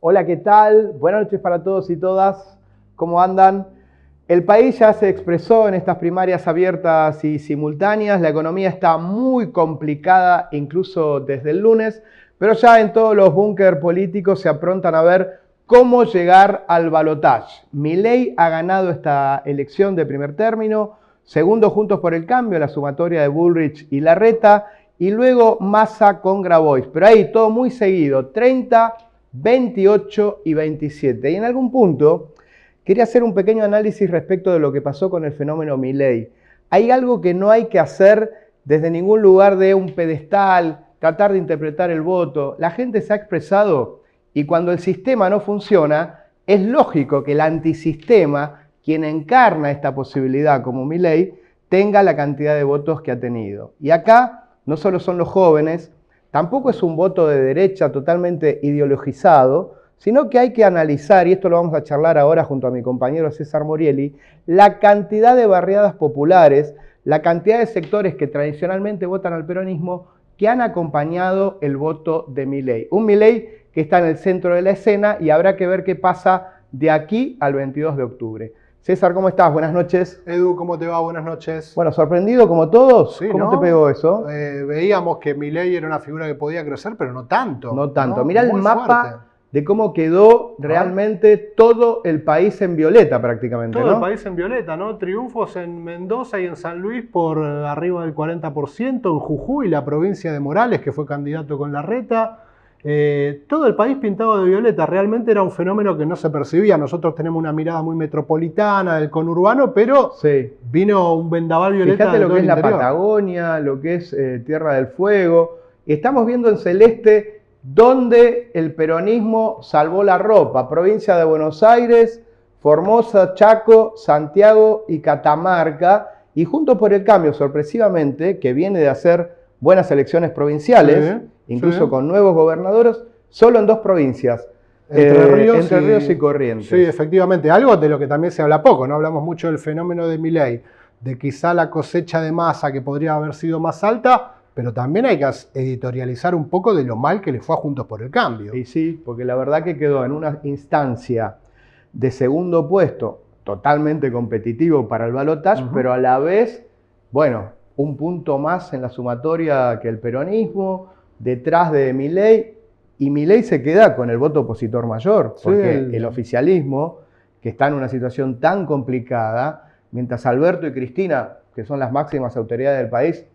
Hola, ¿qué tal? Buenas noches para todos y todas. ¿Cómo andan? El país ya se expresó en estas primarias abiertas y simultáneas. La economía está muy complicada, incluso desde el lunes, pero ya en todos los búnker políticos se aprontan a ver cómo llegar al balotaje. Milei ha ganado esta elección de primer término, segundo Juntos por el Cambio, la sumatoria de Bullrich y Larreta, y luego Massa con Grabois. Pero ahí todo muy seguido, 30, 28 y 27. Y en algún punto quería hacer un pequeño análisis respecto de lo que pasó con el fenómeno Milei. Hay algo que no hay que hacer desde ningún lugar de un pedestal, tratar de interpretar el voto. La gente se ha expresado y cuando el sistema no funciona, es lógico que el antisistema, quien encarna esta posibilidad como Milei, tenga la cantidad de votos que ha tenido. Y acá no solo son los jóvenes, tampoco es un voto de derecha totalmente ideologizado, sino que hay que analizar, y esto lo vamos a charlar ahora junto a mi compañero César Morielli, la cantidad de barriadas populares, la cantidad de sectores que tradicionalmente votan al peronismo que han acompañado el voto de Milei. Un Milei que está en el centro de la escena y habrá que ver qué pasa de aquí al 22 de octubre. César, ¿cómo estás? Buenas noches. Edu, ¿cómo te va? Buenas noches. Bueno, sorprendido como todos. Sí, ¿Cómo ¿no? te pegó eso? Veíamos que Milei era una figura que podía crecer, pero no tanto. No tanto. ¿No? Mirá el Muy mapa fuerte de cómo quedó realmente todo el país en violeta prácticamente, Todo ¿no? el país en violeta, ¿no? Triunfos en Mendoza y en San Luis por arriba del 40%, en Jujuy, la provincia de Morales, que fue candidato con Larreta. Todo el país pintado de violeta, realmente era un fenómeno que no se percibía. Nosotros tenemos una mirada muy metropolitana del conurbano, pero Sí. vino un vendaval violeta. Fíjate de lo todo que es el la interior. Patagonia, lo que es Tierra del Fuego. Estamos viendo en celeste donde el peronismo salvó la ropa. Provincia de Buenos Aires, Formosa, Chaco, Santiago y Catamarca. Y Juntos por el Cambio, sorpresivamente, que viene de hacer buenas elecciones provinciales, incluso con nuevos gobernadores, solo en 2 provincias. Entre Ríos y Corrientes. Sí, efectivamente. Algo de lo que también se habla poco, ¿no? Hablamos mucho del fenómeno de Milei, de quizá la cosecha de Massa que podría haber sido más alta, pero también hay que editorializar un poco de lo mal que le fue a Juntos por el Cambio. Y sí, porque la verdad que quedó en una instancia de segundo puesto, totalmente competitivo para el balotaje, pero a la vez, bueno, un punto más en la sumatoria que el peronismo, detrás de Milei, y Milei se queda con el voto opositor mayor, porque el oficialismo, que está en una situación tan complicada, mientras Alberto y Cristina, que son las máximas autoridades del país,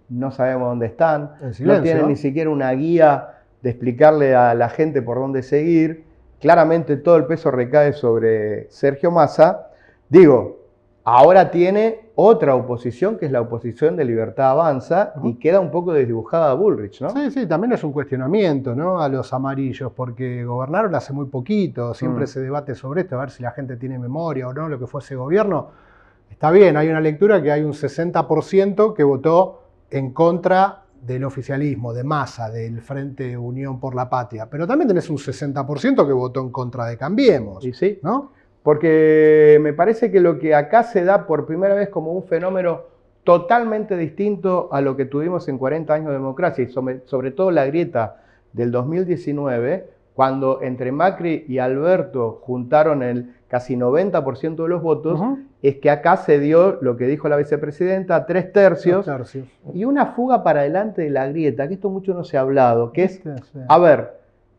no sabemos dónde están, no tienen ni siquiera una guía de explicarle a la gente por dónde seguir. Claramente todo el peso recae sobre Sergio Massa. Digo, ahora tiene otra oposición, que es la oposición de Libertad Avanza, y queda un poco desdibujada a Bullrich, ¿no? Sí, sí, también es un cuestionamiento, ¿no? A los amarillos, porque gobernaron hace muy poquito, siempre se debate sobre esto, a ver si la gente tiene memoria o no, lo que fue ese gobierno. Está bien, hay una lectura que hay un 60% que votó en contra del oficialismo, de Massa, del Frente Unión por la Patria, pero también tenés un 60% que votó en contra de Cambiemos. Y sí, ¿no? Porque me parece que lo que acá se da por primera vez como un fenómeno totalmente distinto a lo que tuvimos en 40 años de democracia, y sobre todo la grieta del 2019, cuando entre Macri y Alberto juntaron el casi 90% de los votos, es que acá se dio lo que dijo la vicepresidenta, 3 tercios, y una fuga para adelante de la grieta, que esto mucho no se ha hablado, que es, a ver,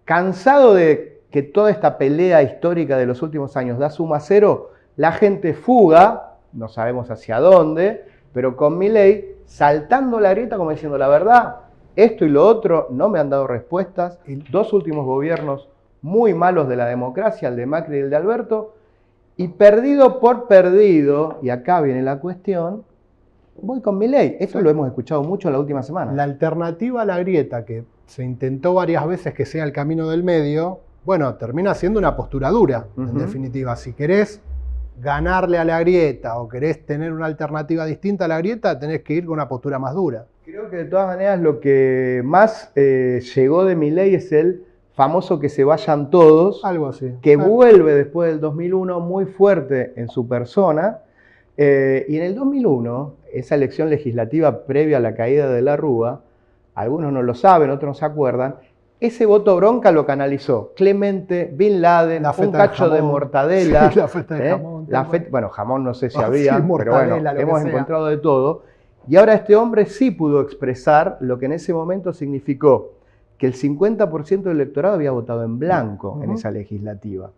cansado de que toda esta pelea histórica de los últimos años da suma cero, la gente fuga, no sabemos hacia dónde, pero con Milei saltando la grieta como diciendo la verdad, esto y lo otro no me han dado respuestas, 2 últimos gobiernos muy malos de la democracia, el de Macri y el de Alberto, y perdido por perdido, y acá viene la cuestión, voy con Milei. Eso lo hemos escuchado mucho en la última semana. La alternativa a la grieta, que se intentó varias veces que sea el camino del medio, bueno, termina siendo una postura dura, en definitiva. Si querés ganarle a la grieta o querés tener una alternativa distinta a la grieta, tenés que ir con una postura más dura. Creo que de todas maneras lo que más llegó de Milei es el famoso que se vayan todos, algo así, que vuelve después del 2001 muy fuerte en su persona, y en el 2001, esa elección legislativa previa a la caída de la Rúa, algunos no lo saben, otros no se acuerdan, ese voto bronca lo canalizó Clemente, Bin Laden, un cacho de mortadela. Sí, la feta de jamón. Bueno, jamón no sé si Sí, habría, pero bueno, hemos encontrado de todo. Y ahora este hombre sí pudo expresar lo que en ese momento significó que el 50% del electorado había votado en blanco en esa legislativa.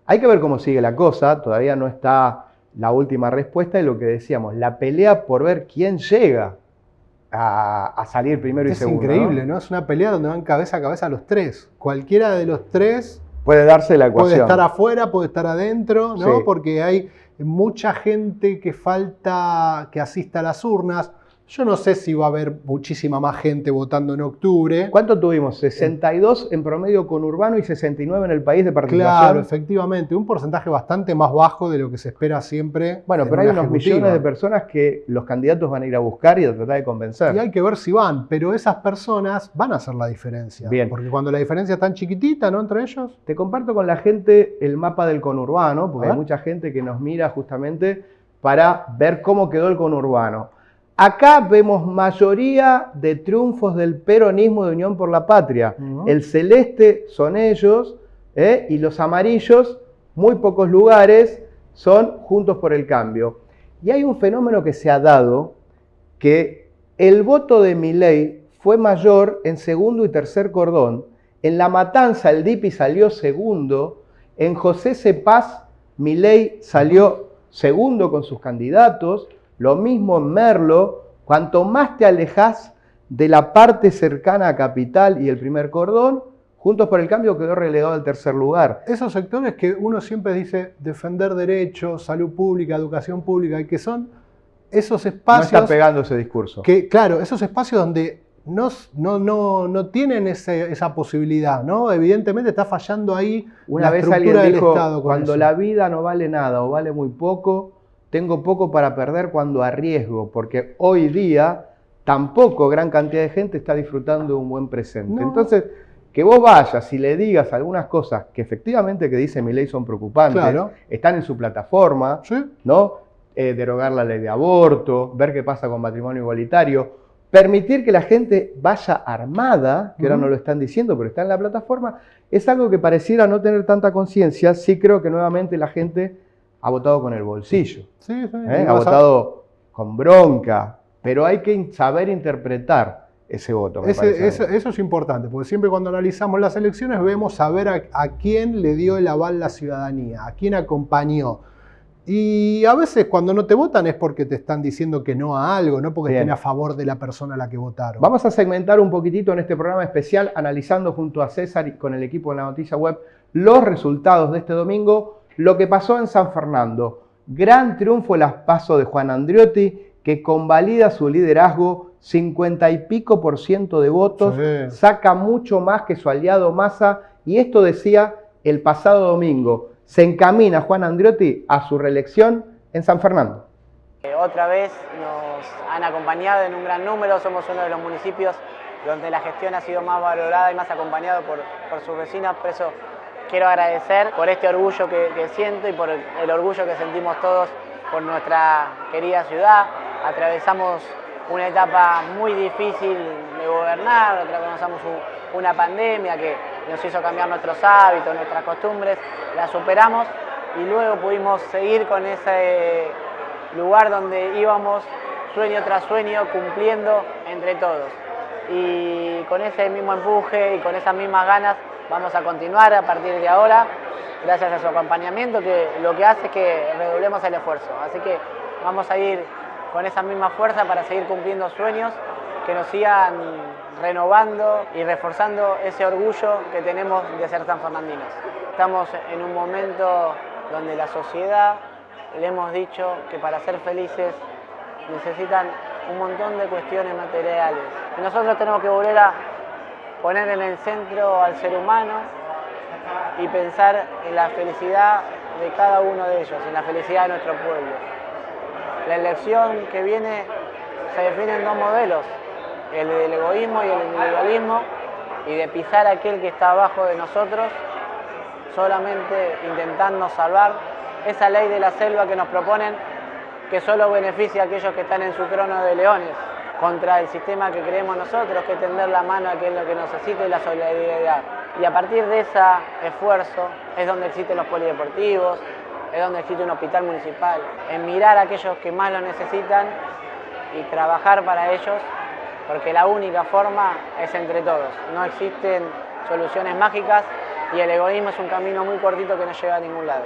Hay que ver cómo sigue la cosa, todavía no está la última respuesta y lo que decíamos, la pelea por ver quién llega a salir primero y segundo. Es increíble, ¿no? Es una pelea donde van cabeza a cabeza los tres. Cualquiera de los tres puede darse la ecuación. Puede estar afuera, puede estar adentro, ¿no? Sí. Porque hay mucha gente que falta que asista a las urnas. Yo no sé si va a haber muchísima más gente votando en octubre. ¿Cuánto tuvimos? 62 en promedio conurbano y 69 en el país de participación. Claro, efectivamente. Un porcentaje bastante más bajo de lo que se espera siempre. Bueno, pero hay unos millones de personas que los candidatos van a ir a buscar y a tratar de convencer. Y hay que ver si van, pero esas personas van a hacer la diferencia. Bien. Porque cuando la diferencia es tan chiquitita, ¿no? Entre ellos. Te comparto con la gente el mapa del conurbano, porque hay mucha gente que nos mira justamente para ver cómo quedó el conurbano. Acá vemos mayoría de triunfos del peronismo de Unión por la Patria. El celeste son ellos y los amarillos, muy pocos lugares, son Juntos por el Cambio. Y hay un fenómeno que se ha dado, que el voto de Milei fue mayor en segundo y tercer cordón. En La Matanza el DIPI salió segundo, en José Cepaz Milei salió segundo con sus candidatos, lo mismo en Merlo. Cuanto más te alejás de la parte cercana a Capital y el primer cordón, Juntos por el Cambio quedó relegado al tercer lugar. Esos sectores que uno siempre dice defender derechos, salud pública, educación pública, y que son esos espacios... No está pegando ese discurso. Que, claro, esos espacios donde no tienen esa posibilidad, ¿no? Evidentemente está fallando ahí una vez alguien dijo, cuando la vida no vale nada o vale muy poco, tengo poco para perder cuando arriesgo, porque hoy día tampoco gran cantidad de gente está disfrutando de un buen presente. Entonces, que vos vayas y le digas algunas cosas que efectivamente que dice Milei son preocupantes, están en su plataforma, ¿no? Derogar la ley de aborto, ver qué pasa con matrimonio igualitario, permitir que la gente vaya armada, que ahora no lo están diciendo, pero está en la plataforma, es algo que pareciera no tener tanta conciencia. Sí creo que nuevamente la gente ha votado con el bolsillo, ha votado con bronca, pero hay que saber interpretar ese voto. Eso es importante, porque siempre cuando analizamos las elecciones vemos saber a quién le dio el aval la ciudadanía, a quién acompañó. Y a veces cuando no te votan es porque te están diciendo que no a algo, no porque estén a favor de la persona a la que votaron. Vamos a segmentar un poquitito en este programa especial, analizando junto a César y con el equipo de La Noticia Web los resultados de este domingo. Lo que pasó en San Fernando, gran triunfo en las PASO de Juan Andriotti, que convalida su liderazgo, 50 y pico % de votos, saca mucho más que su aliado Massa, y esto decía el pasado domingo, se encamina Juan Andriotti a su reelección en San Fernando. Otra vez nos han acompañado en un gran número, somos uno de los municipios donde la gestión ha sido más valorada y más acompañado por sus vecinos, por eso quiero agradecer por este orgullo que siento y por el orgullo que sentimos todos por nuestra querida ciudad. Atravesamos una etapa muy difícil de gobernar, atravesamos una pandemia que nos hizo cambiar nuestros hábitos, nuestras costumbres, la superamos y luego pudimos seguir con ese lugar donde íbamos sueño tras sueño cumpliendo entre todos. Y con ese mismo empuje y con esas mismas ganas vamos a continuar a partir de ahora, gracias a su acompañamiento, que lo que hace es que redoblemos el esfuerzo. Así que vamos a ir con esa misma fuerza para seguir cumpliendo sueños que nos sigan renovando y reforzando ese orgullo que tenemos de ser sanfernandinos. Estamos en un momento donde la sociedad le hemos dicho que para ser felices necesitan un montón de cuestiones materiales. Y nosotros tenemos que volver a poner en el centro al ser humano y pensar en la felicidad de cada uno de ellos, en la felicidad de nuestro pueblo. La elección que viene se define en dos modelos, el del egoísmo y el individualismo, y de pisar a aquel que está abajo de nosotros, solamente intentando salvar esa ley de la selva que nos proponen, que solo beneficia a aquellos que están en su trono de leones. contra el sistema que creemos nosotros, que es tender la mano a aquel que necesite y la solidaridad. Y a partir de ese esfuerzo es donde existen los polideportivos, es donde existe un hospital municipal, en mirar a aquellos que más lo necesitan y trabajar para ellos, porque la única forma es entre todos. No existen soluciones mágicas y el egoísmo es un camino muy cortito que no lleva a ningún lado.